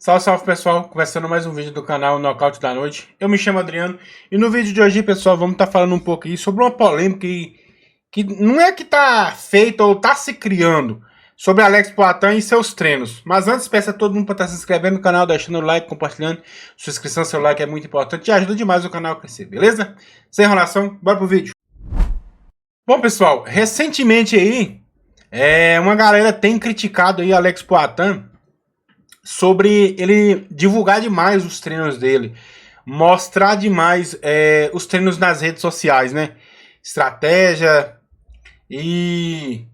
Salve, salve pessoal, começando mais um vídeo do canal Nocaute da Noite. Eu me chamo Adriano e no vídeo de hoje, pessoal, vamos estar falando um pouco aí sobre uma polêmica que não é que tá feita ou tá se criando sobre Alex Poatan e seus treinos. Mas antes, peço a todo mundo para estar se inscrevendo no canal, deixando o like, compartilhando. Sua inscrição, seu like é muito importante e ajuda demais o canal a crescer, beleza? Sem enrolação, bora pro vídeo. Bom, pessoal, recentemente aí, uma galera tem criticado aí Alex Poatan sobre ele divulgar demais os treinos dele, mostrar demais os treinos nas redes sociais, né? Estratégia e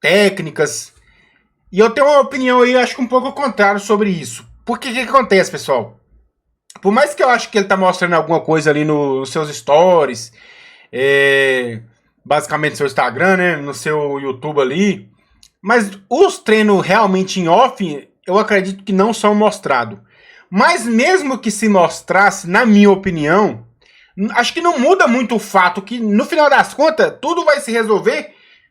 técnicas. E eu tenho uma opinião aí, acho que um pouco contrário sobre isso. Porque o que acontece, pessoal? Por mais que eu acho que ele tá mostrando alguma coisa ali nos seus stories, basicamente no seu Instagram, né? No seu YouTube ali, mas os treinos realmente em off, eu acredito que não são mostrados. Mas mesmo que se mostrasse, na minha opinião, acho que não muda muito o fato que, no final das contas, tudo vai se resolver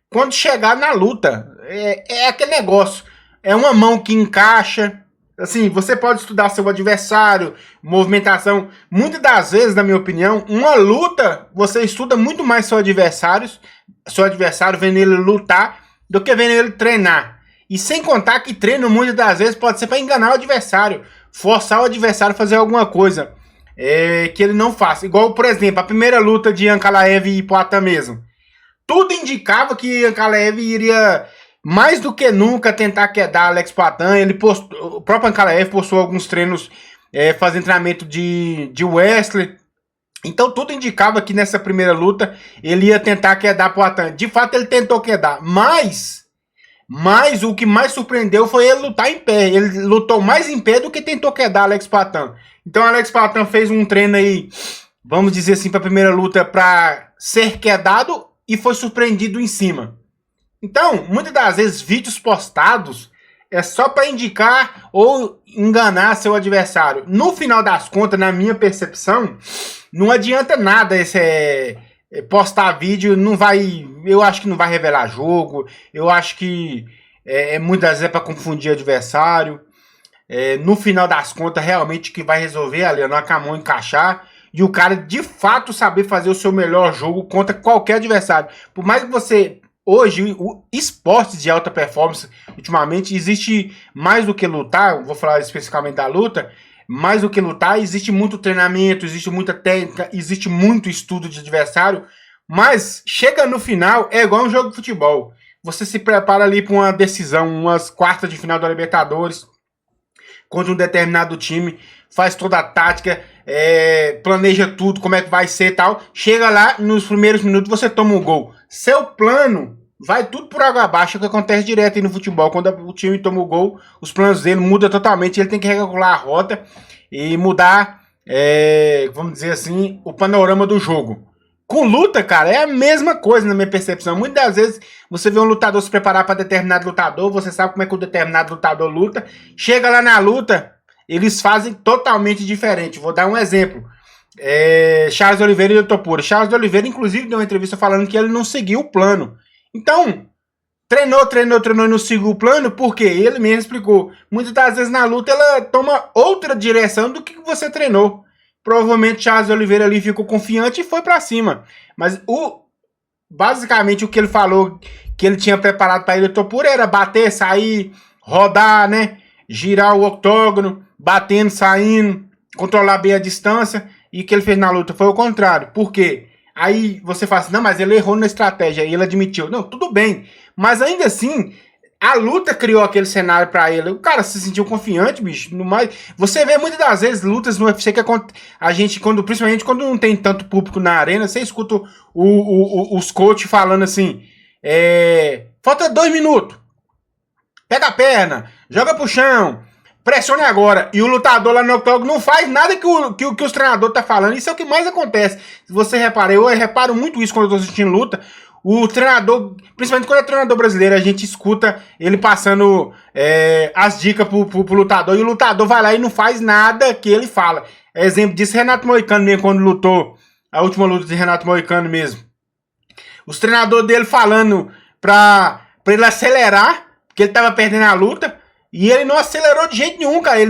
quando chegar na luta. É aquele negócio. É uma mão que encaixa. Assim, você pode estudar seu adversário, movimentação. Muitas das vezes, na minha opinião, uma luta, você estuda muito mais seu adversário vendo ele lutar, do que vendo ele treinar. E sem contar que treino muitas das vezes pode ser para enganar o adversário, forçar o adversário a fazer alguma coisa que ele não faça. Igual, por exemplo, a primeira luta de Ankalaev e Poatan mesmo. Tudo indicava que Ankalaev iria mais do que nunca tentar quedar Alex Poatan. O próprio Ankalaev postou alguns treinos fazendo treinamento de wrestling. Então tudo indicava que nessa primeira luta ele ia tentar quedar Poatan. De fato ele tentou quedar, mas o que mais surpreendeu foi ele lutar em pé. Ele lutou mais em pé do que tentou quedar Alex Poatan. Então Alex Poatan fez um treino aí, vamos dizer assim, para a primeira luta para ser quedado e foi surpreendido em cima. Então, muitas das vezes vídeos postados é só para indicar ou enganar seu adversário. No final das contas, na minha percepção, não adianta nada postar vídeo, não vai, eu acho que não vai revelar jogo, eu acho que muitas vezes é para confundir adversário. No final das contas, realmente o que vai resolver ali é a mão encaixar e o cara de fato saber fazer o seu melhor jogo contra qualquer adversário. Por mais que você, hoje, o esporte de alta performance, ultimamente, existe mais do que lutar, vou falar especificamente da luta, mais do que lutar, existe muito treinamento, existe muita técnica, existe muito estudo de adversário, mas chega no final, é igual um jogo de futebol. Você se prepara ali para uma decisão, umas quartas de final da Libertadores, contra um determinado time, faz toda a tática, planeja tudo, como é que vai ser e tal. Chega lá, nos primeiros minutos você toma um gol. Seu plano vai tudo por água abaixo, que acontece direto aí no futebol. Quando o time toma o gol, os planos dele mudam totalmente. Ele tem que regular a rota e mudar, vamos dizer assim, o panorama do jogo. Com luta, cara, é a mesma coisa na minha percepção. Muitas das vezes você vê um lutador se preparar para determinado lutador, você sabe como é que o determinado lutador luta. Chega lá na luta, eles fazem totalmente diferente. Vou dar um exemplo. Charles Oliveira e Topura. Charles Oliveira, inclusive, deu uma entrevista falando que ele não seguiu o plano. Então, treinou e não seguiu o plano, porque ele mesmo explicou. Muitas das vezes na luta ela toma outra direção do que você treinou. Provavelmente Charles Oliveira ali ficou confiante e foi pra cima. Mas basicamente o que ele falou que ele tinha preparado para ele Topura era bater, sair, rodar, né? Girar o octógono, batendo, saindo, controlar bem a distância. E o que ele fez na luta foi o contrário. Por quê? Aí você fala assim, não, mas ele errou na estratégia. E ele admitiu. Não, tudo bem. Mas ainda assim, a luta criou aquele cenário pra ele. O cara se sentiu confiante, bicho. No mais, você vê muitas das vezes lutas no UFC que a gente, principalmente quando não tem tanto público na arena, você escuta os coaches falando assim, falta 2 minutos. Pega a perna, joga pro chão, pressione agora. E o lutador lá no octógono não faz nada que os treinadores tá falando. Isso é o que mais acontece. Se você reparar, eu reparo muito isso quando eu tô assistindo luta. O treinador, principalmente quando é treinador brasileiro, a gente escuta ele passando as dicas pro lutador. E o lutador vai lá e não faz nada que ele fala. Exemplo disso, Renato Moicano mesmo, quando lutou. A última luta de Renato Moicano mesmo. Os treinadores dele falando pra ele acelerar, porque ele tava perdendo a luta. E ele não acelerou de jeito nenhum, cara.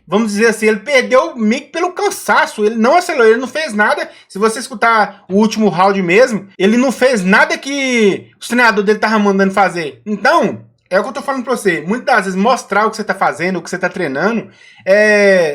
Vamos dizer assim, ele perdeu meio que pelo cansaço. Ele não acelerou, ele não fez nada. Se você escutar o último round mesmo, ele não fez nada que o treinador dele tava mandando fazer. Então, é o que eu tô falando pra você. Muitas das vezes, mostrar o que você tá fazendo, o que você tá treinando,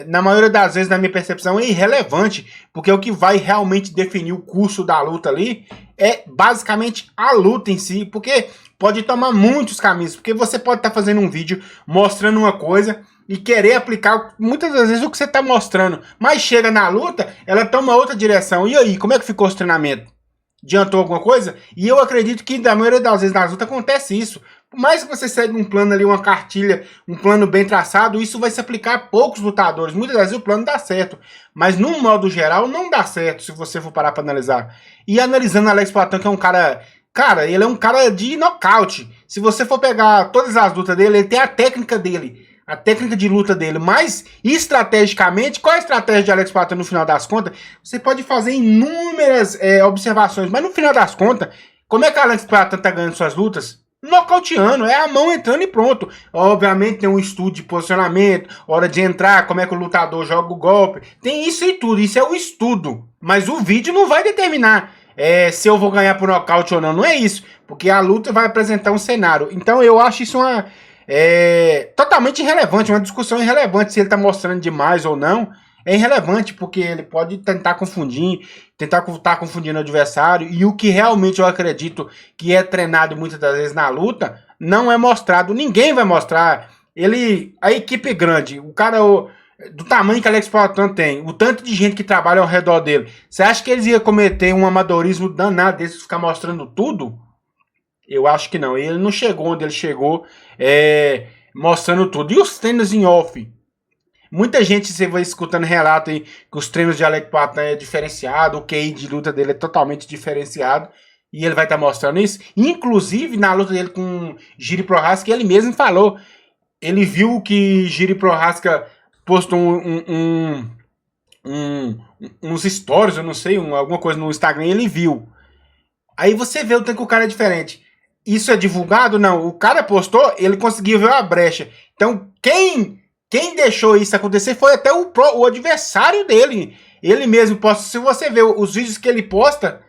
na maioria das vezes, na minha percepção, é irrelevante. Porque o que vai realmente definir o curso da luta ali é basicamente a luta em si. Porque pode tomar muitos caminhos. Porque você pode estar fazendo um vídeo mostrando uma coisa e querer aplicar muitas das vezes o que você está mostrando. Mas chega na luta, ela toma outra direção. E aí, como é que ficou esse treinamento? Adiantou alguma coisa? E eu acredito que da maioria das vezes na luta acontece isso. Por mais que você segue um plano ali, uma cartilha, um plano bem traçado, isso vai se aplicar a poucos lutadores. Muitas vezes o plano dá certo. Mas no modo geral não dá certo se você for parar para analisar. E analisando Alex Poatan, que é um cara... Cara, ele é um cara de nocaute. Se você for pegar todas as lutas dele, ele tem a técnica dele. A técnica de luta dele, mas estrategicamente, qual é a estratégia de Alex Poatan no final das contas? Você pode fazer inúmeras observações, mas no final das contas, como é que Alex Poatan tá ganhando suas lutas? Nocauteando, é a mão entrando e pronto. Obviamente tem um estudo de posicionamento, hora de entrar, como é que o lutador joga o golpe, tem isso e tudo, isso é o estudo. Mas o vídeo não vai determinar se eu vou ganhar por nocaute ou não, não é isso, porque a luta vai apresentar um cenário. Então eu acho isso totalmente irrelevante, uma discussão irrelevante se ele está mostrando demais ou não. É irrelevante porque ele pode tentar estar confundindo o adversário, e o que realmente eu acredito que é treinado muitas das vezes na luta não é mostrado. Ninguém vai mostrar. A equipe grande, o cara do tamanho que Alex Poatan tem, o tanto de gente que trabalha ao redor dele, você acha que eles iam cometer um amadorismo danado desse, ficar mostrando tudo? Eu acho que não. Ele não chegou onde ele chegou mostrando tudo. E os treinos em off? Muita gente, você vai escutando relato aí que os treinos de Alex Poatan é diferenciado, o QI de luta dele é totalmente diferenciado. E ele vai estar mostrando isso. Inclusive, na luta dele com Jiri Prochazka, ele mesmo falou. Ele viu que Jiri Prochazka postou uns stories, eu não sei, alguma coisa no Instagram, e ele viu. Aí você vê o tanto que o cara é diferente. Isso é divulgado? Não. O cara postou, ele conseguiu ver a brecha. Então, quem deixou isso acontecer foi até o adversário dele. Ele mesmo posta. Se você ver os vídeos que ele posta,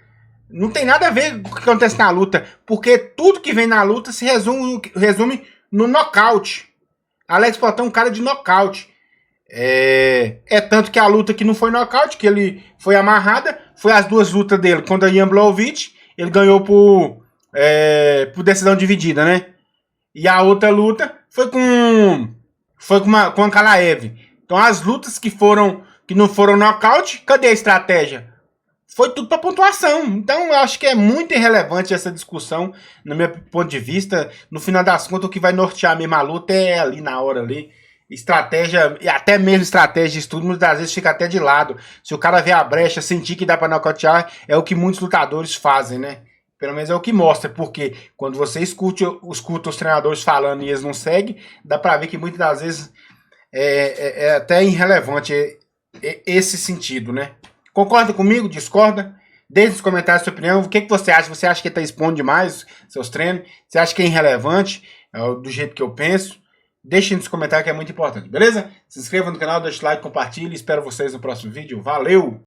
não tem nada a ver com o que acontece na luta. Porque tudo que vem na luta se resume no nocaute. Alex Poatan é um cara de nocaute. Tanto que a luta que não foi nocaute, que ele foi amarrada, foi as duas lutas dele contra Jan Blachowicz. Ele ganhou por decisão dividida, né? E a outra luta foi com a Kalaev. Então as lutas que não foram nocaute, cadê a estratégia? Foi tudo para pontuação. Então eu acho que é muito irrelevante essa discussão, no meu ponto de vista. No final das contas, o que vai nortear a mesma luta é ali na hora ali. Estratégia, e até mesmo estratégia de estudo, muitas vezes fica até de lado. Se o cara vê a brecha, sentir que dá para nocautear, é o que muitos lutadores fazem, né? Pelo menos é o que mostra, porque quando você escuta os treinadores falando e eles não seguem, dá pra ver que muitas das vezes é até irrelevante esse sentido, né? Concorda comigo? Discorda? Deixe nos comentários a sua opinião. O que você acha? Você acha que está expondo demais seus treinos? Você acha que é irrelevante? Do jeito que eu penso? Deixe nos comentários que é muito importante, beleza? Se inscreva no canal, deixe like, compartilhe. Espero vocês no próximo vídeo. Valeu!